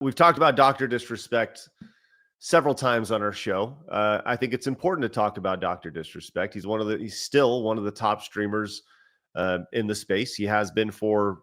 we've talked about Dr. Disrespect several times on our show. I think it's important to talk about Dr. Disrespect. He's still one of the top streamers in the space. He has been for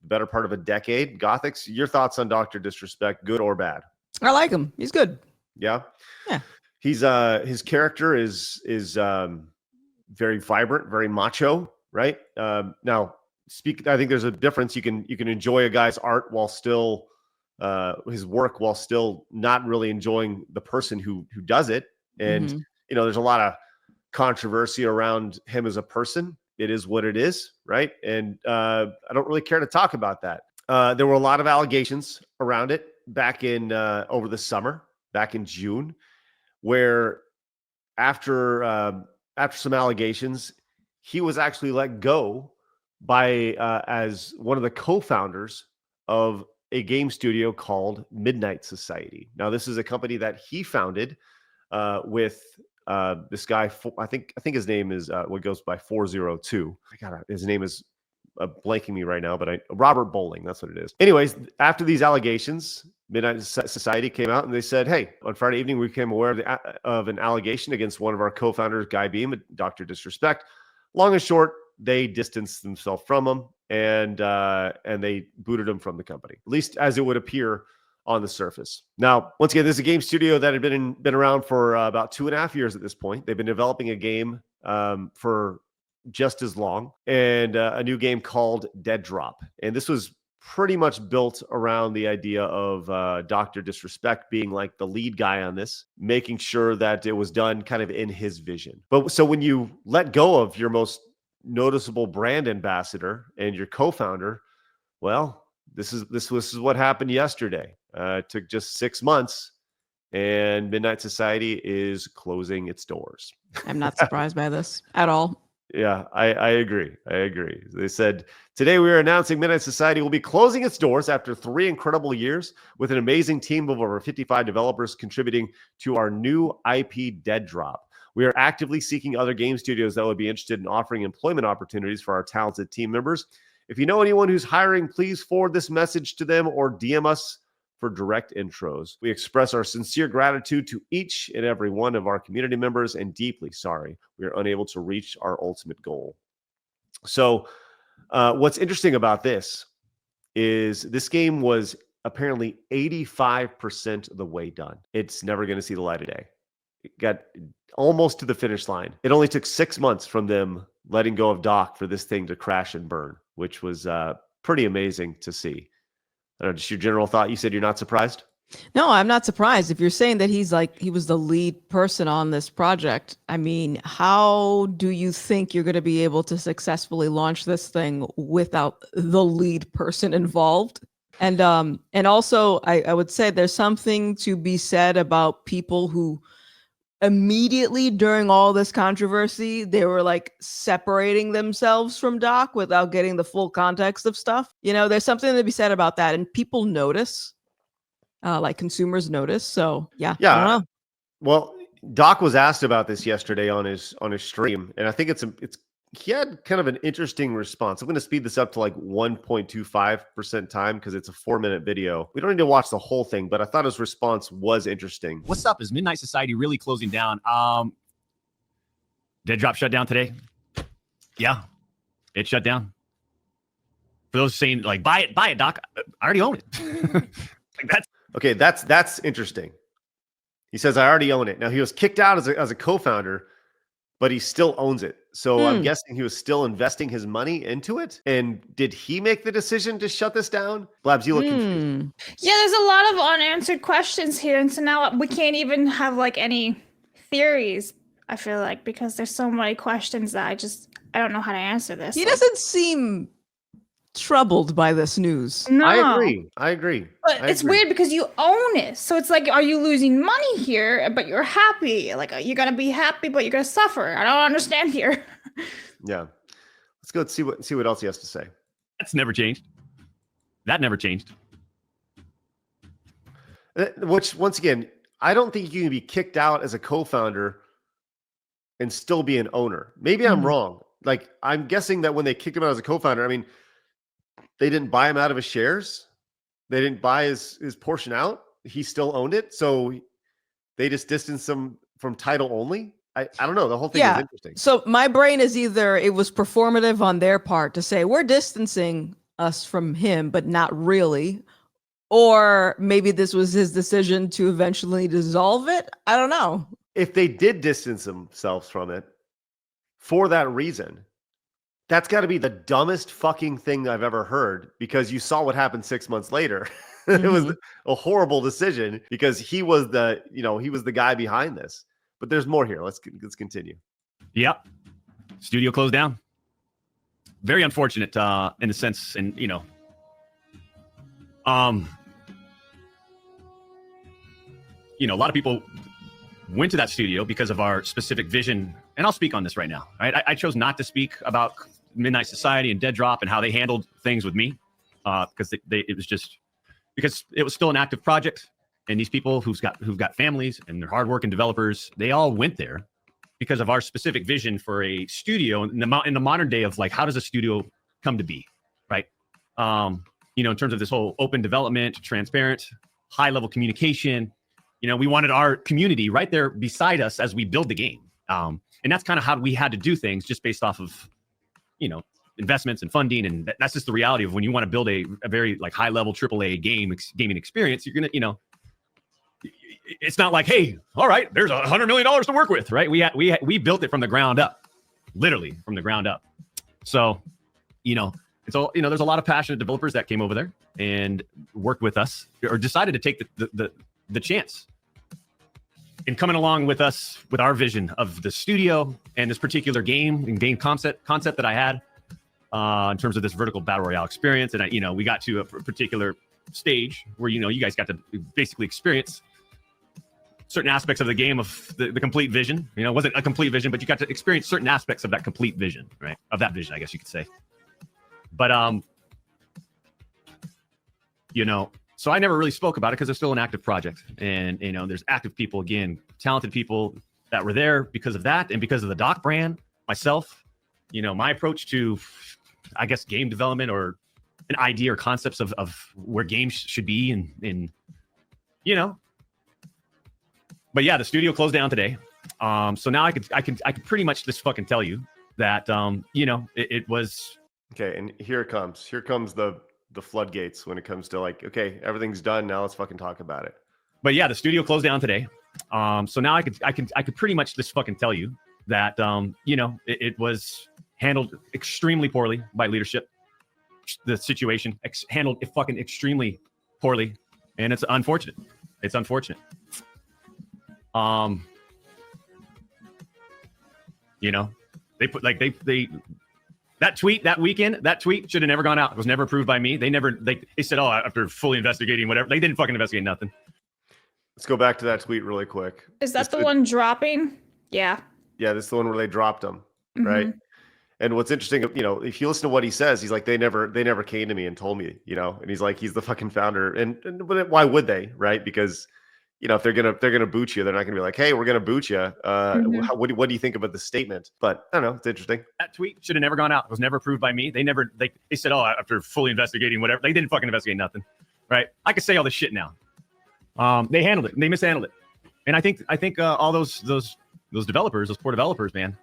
the better part of a decade. Gothics, your thoughts on Dr. Disrespect, good or bad? I like him. He's good. Yeah. Yeah. He's his character is very vibrant, very macho, right? Now, I think there's a difference. You can enjoy a guy's art while still his work while still not really enjoying the person who does it. And there's a lot of controversy around him as a person. It is what it is, right? And I don't really care to talk about that. There were a lot of allegations around it back in over the summer, back in June, where after some allegations, he was actually let go by as one of the co-founders of a game studio called Midnight Society. Now, this is a company that he founded with this guy. I think his name is what goes by 402. His name is blanking me right now, but Robert Bowling. That's what it is. Anyways, after these allegations, Midnight Society came out and they said, "Hey, on Friday evening, we became aware of an allegation against one of our co-founders, Guy Beam, Dr. Disrespect. Long and short, they distanced themselves from him and they booted him from the company, at least as it would appear on the surface." Now, once again, this is a game studio that had been around for about 2.5 years at this point. They've been developing a game for just as long, and a new game called Dead Drop. And this was pretty much built around the idea of Dr. Disrespect being like the lead guy on this, making sure that it was done kind of in his vision. But so when you let go of your most noticeable brand ambassador and your co-founder, well, this is what happened yesterday. It took just 6 months, and Midnight Society is closing its doors. I'm not surprised by this at all. Yeah, I agree. They said, "Today we are announcing Midnight Society will be closing its doors after 3 incredible years with an amazing team of over 55 developers contributing to our new IP Dead Drop. We are actively seeking other game studios that would be interested in offering employment opportunities for our talented team members. If you know anyone who's hiring, please forward this message to them or DM us for direct intros. We express our sincere gratitude to each and every one of our community members and deeply sorry we are unable to reach our ultimate goal." So what's interesting about this is this game was apparently 85% of the way done. It's never going to see the light of day. It got almost to the finish line. It only took 6 months from them letting go of Doc for this thing to crash and burn, which was pretty amazing to see. I don't know, just your general thought. You said you're not surprised? No, I'm not surprised. If you're saying that he was the lead person on this project, I mean, how do you think you're going to be able to successfully launch this thing without the lead person involved? And also, I would say there's something to be said about people who immediately during all this controversy, they were like separating themselves from Doc without getting the full context of stuff. There's something to be said about that, and people notice, like consumers notice. So yeah, I don't know. Well, Doc was asked about this yesterday on his stream, and I think he had kind of an interesting response. I'm going to speed this up to like 1.25% time because it's a 4-minute video. We don't need to watch the whole thing, but I thought his response was interesting. What's up? Is Midnight Society really closing down? Dead Drop shut down today. Yeah, it shut down. For those saying like, buy it, Doc. I already own it. That's interesting. He says, "I already own it." Now, he was kicked out as a co-founder, but he still owns it. So I'm guessing he was still investing his money into it. And did he make the decision to shut this down? Blabs, you look confused. Yeah, there's a lot of unanswered questions here. And so now we can't even have like any theories, I feel like, because there's so many questions that I don't know how to answer this. He doesn't seem troubled by this news. No. I agree. But it's weird because you own it. So it's like, are you losing money here, but you're happy? Like, you're going to be happy, but you're going to suffer. I don't understand here. Yeah. Let's go see what else he has to say. That's never changed. That never changed. Which, once again, I don't think you can be kicked out as a co-founder and still be an owner. Maybe I'm wrong. Like, I'm guessing that when they kicked him out as a co-founder, I mean, they didn't buy him out of his shares. They didn't buy his portion out. He still owned it. So they just distanced him from title only. I don't know. The whole thing is interesting. So my brain is either it was performative on their part to say we're distancing us from him, but not really. Or maybe this was his decision to eventually dissolve it. I don't know. If they did distance themselves from it for that reason, that's got to be the dumbest fucking thing I've ever heard, because you saw what happened 6 months later. It was a horrible decision because he was the guy behind this. But there's more here. Let's continue. Yep. Studio closed down. Very unfortunate in the sense, and a lot of people went to that studio because of our specific vision. And I'll speak on this right now. Right? I chose not to speak about Midnight Society and Dead Drop and how they handled things with me, because it was just because it was still an active project, and these people who've got families and they're hardworking developers, they all went there because of our specific vision for a studio in the modern day of like, how does a studio come to be, right? In terms of this whole open development, transparent, high level communication. We wanted our community right there beside us as we build the game. And that's kind of how we had to do things, just based off of, investments and funding. And that's just the reality of when you want to build a very like high level AAA gaming experience, you're going to, it's not like, hey, all right, there's $100 million to work with, right? We built it from the ground up, literally from the ground up. So, it's all, there's a lot of passionate developers that came over there and worked with us or decided to take the chance in coming along with us with our vision of the studio and this particular game and game concept that I had in terms of this vertical battle royale experience. And we got to a particular stage where, you guys got to basically experience certain aspects of the game of the complete vision. It wasn't a complete vision, but you got to experience certain aspects of that complete vision, right? Of that vision, I guess you could say. But, so I never really spoke about it because it's still an active project. And, there's active people, again, talented people that were there because of that and because of the Doc brand, myself, my approach to, I guess, game development or an idea or concepts of where games should be and But yeah, the studio closed down today. So now I could pretty much just fucking tell you that, it was. Okay. And here it comes. Here comes the floodgates when it comes to like, okay, everything's done. Now let's fucking talk about it. But yeah, the studio closed down today. So now I could pretty much just fucking tell you that, it was handled extremely poorly by leadership. The situation handled fucking extremely poorly. And it's unfortunate. It's unfortunate. They put like they that tweet should have never gone out. It was never approved by me. They said, oh, after fully investigating whatever. They didn't fucking investigate nothing. Let's go back to that tweet really quick. Is that the one dropping? Yeah. Yeah, this is the one where they dropped him, right? And what's interesting, if you listen to what he says, he's like, they never came to me and told me, and he's like, he's the fucking founder. And why would they, right? Because if they're gonna boot you, they're not gonna be like, hey, we're gonna boot you. What do you think about the statement? But I don't know, it's interesting. That tweet should have never gone out. It was never approved by me. They said, oh, after fully investigating whatever. They didn't fucking investigate nothing, right? I could say all this shit now. They handled it. They mishandled it. And I think all those developers, those poor developers, man,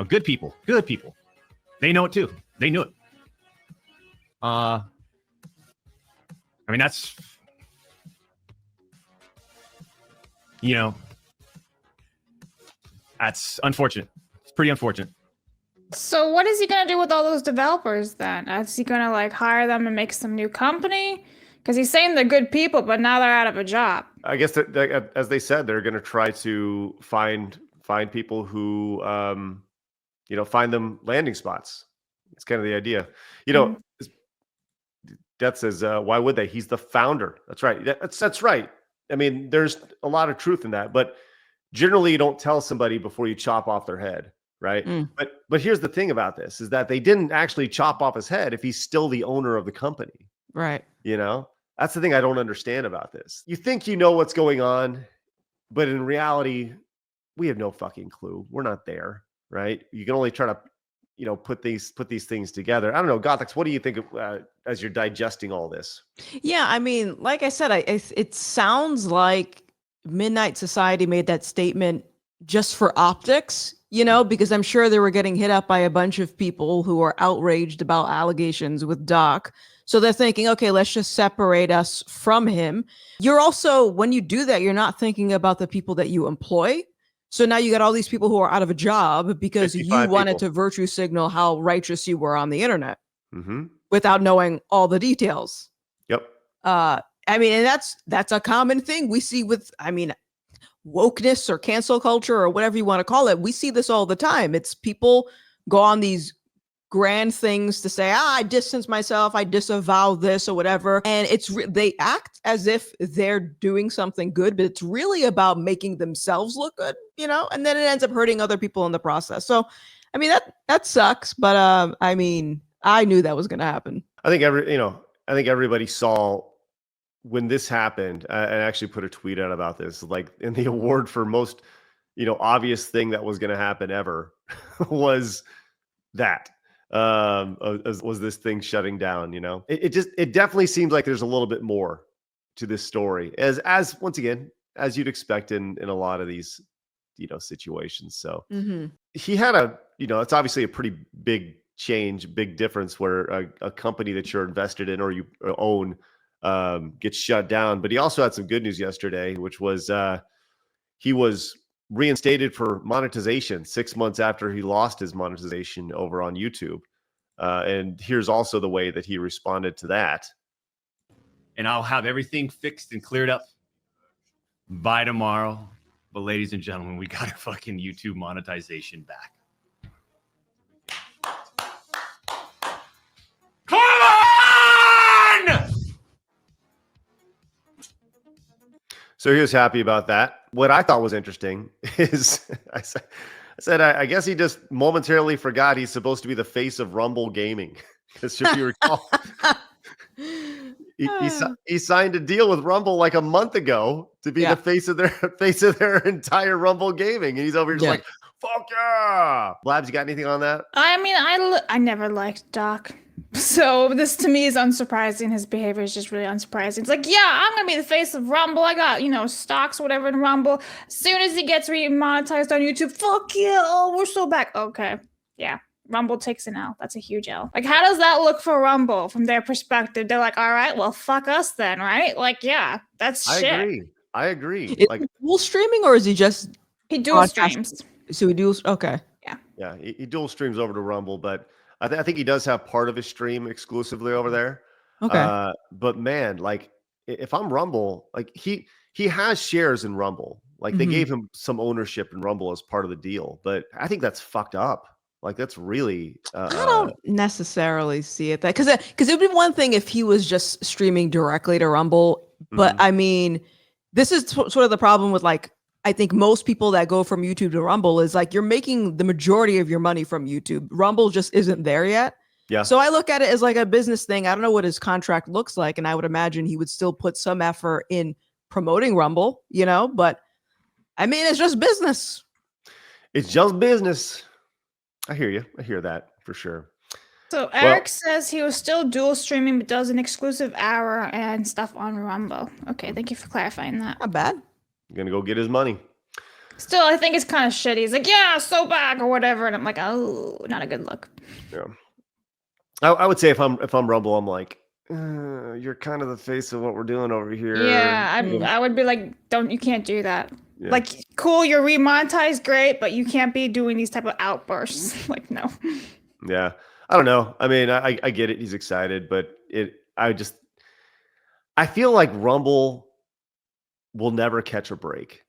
good people. They know it too. They knew it. That's. That's unfortunate. It's pretty unfortunate. So what is he going to do with all those developers then? Is he going to like hire them and make some new company? Because he's saying they're good people, but now they're out of a job. I guess that, as they said, they're going to try to find people who, find them landing spots. It's kind of the idea. Death says, why would they? He's the founder. That's right. That's right. I mean, there's a lot of truth in that, but generally you don't tell somebody before you chop off their head, right? But here's the thing about this is that they didn't actually chop off his head if he's still the owner of the company. Right. That's the thing I don't understand about this. You think you know what's going on, but in reality, we have no fucking clue. We're not there, right? You can only try to put these things together. I don't know, Gothix, what do you think of, as you're digesting all this? Yeah, I mean, like I said, it sounds like Midnight Society made that statement just for optics, because I'm sure they were getting hit up by a bunch of people who are outraged about allegations with Doc. So they're thinking, okay, let's just separate us from him. You're also, when you do that, you're not thinking about the people that you employ. So now you got all these people who are out of a job because you 55 wanted people. to virtue signal how righteous you were on the internet Mm-hmm. without knowing all the details. Yep. I mean, and that's a common thing we see with, I mean, wokeness or cancel culture or whatever you want to call it. We see this all the time. It's people go on these grand things to say, I distance myself, I disavow this or whatever. And they act as if they're doing something good, but it's really about making themselves look good, and then it ends up hurting other people in the process. So, I mean, that sucks, but I mean, I knew that was going to happen. I think everybody saw when this happened. I actually put a tweet out about this, like, in the award for most, obvious thing that was going to happen ever was that was this thing shutting down. It definitely seems like there's a little bit more to this story, as once again, as you'd expect in a lot of these situations. So he had it's obviously a pretty big change, big difference where a company that you're invested in or you own gets shut down. But he also had some good news yesterday, which was he was reinstated for monetization 6 months after he lost his monetization over on YouTube. And here's also the way that he responded to that. And I'll have everything fixed and cleared up by tomorrow. But ladies and gentlemen, we got our fucking YouTube monetization back. Come on! So he was happy about that. What I thought was interesting is I said, I guess he just momentarily forgot he's supposed to be the face of Rumble Gaming. Because if you recall, he signed a deal with Rumble like a month ago to be the face of their entire Rumble Gaming, and he's over here just like, fuck yeah. Blabs, you got anything on that? I mean, I never liked Doc. So this to me is unsurprising. His behavior is just really unsurprising. It's like, yeah, I'm gonna be the face of Rumble. I got, stocks, whatever in Rumble. As soon as he gets monetized on YouTube, fuck yeah, oh, we're so back. Okay. Yeah. Rumble takes an L. That's a huge L. Like, how does that look for Rumble from their perspective? They're like, all right, well, fuck us then, right? Like, yeah, that's shit. I agree. Is he dual streaming or is he just he dual streams? So he dual. Okay. Yeah, he dual streams over to Rumble, but I think he does have part of his stream exclusively over there. Okay. But man, like, if I'm Rumble, like he has shares in Rumble. Like they gave him some ownership in Rumble as part of the deal, but I think that's fucked up. Like that's really. I don't necessarily see it because it'd be one thing if he was just streaming directly to Rumble, but I mean, this is sort of the problem with like. I think most people that go from YouTube to Rumble is like you're making the majority of your money from YouTube. Rumble just isn't there yet. Yeah. So I look at it as like a business thing. I don't know what his contract looks like, and I would imagine he would still put some effort in promoting Rumble, but I mean, it's just business. It's just business. I hear you. I hear that for sure. So Eric says he was still dual streaming, but does an exclusive hour and stuff on Rumble. Okay, thank you for clarifying that. Not bad. Gonna go get his money. Still, I think it's kind of shitty. He's like, yeah, so back or whatever, and I'm like, oh, not a good look. Yeah, I would say if I'm Rumble, I'm like, you're kind of the face of what we're doing over here. Yeah, I would be like, you can't do that. Yeah. Like, cool, you're remonetized, great, but you can't be doing these type of outbursts. Like, no. Yeah, I don't know. I mean, I get it. He's excited, but I feel like Rumble will never catch a break.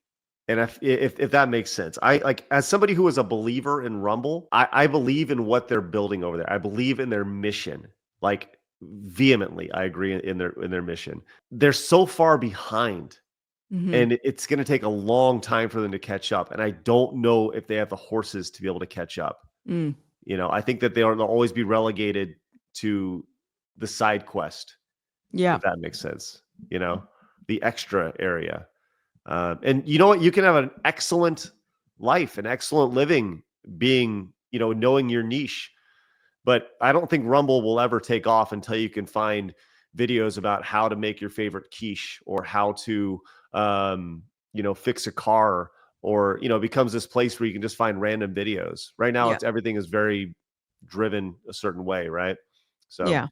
And if that makes sense, I like, as somebody who is a believer in Rumble, I believe in what they're building over there. I believe in their mission, like vehemently. I agree in their mission. They're so far behind, and it's going to take a long time for them to catch up. And I don't know if they have the horses to be able to catch up. I think that they'll always be relegated to the side quest. Yeah, if that makes sense. The extra area. And you know what? You can have an excellent life, an excellent living, being, knowing your niche, But I don't think Rumble will ever take off until you can find videos about how to make your favorite quiche, or how to, fix a car, or, it becomes this place where you can just find random videos. Right now, Yeah. everything is very driven a certain way, right? So Yeah.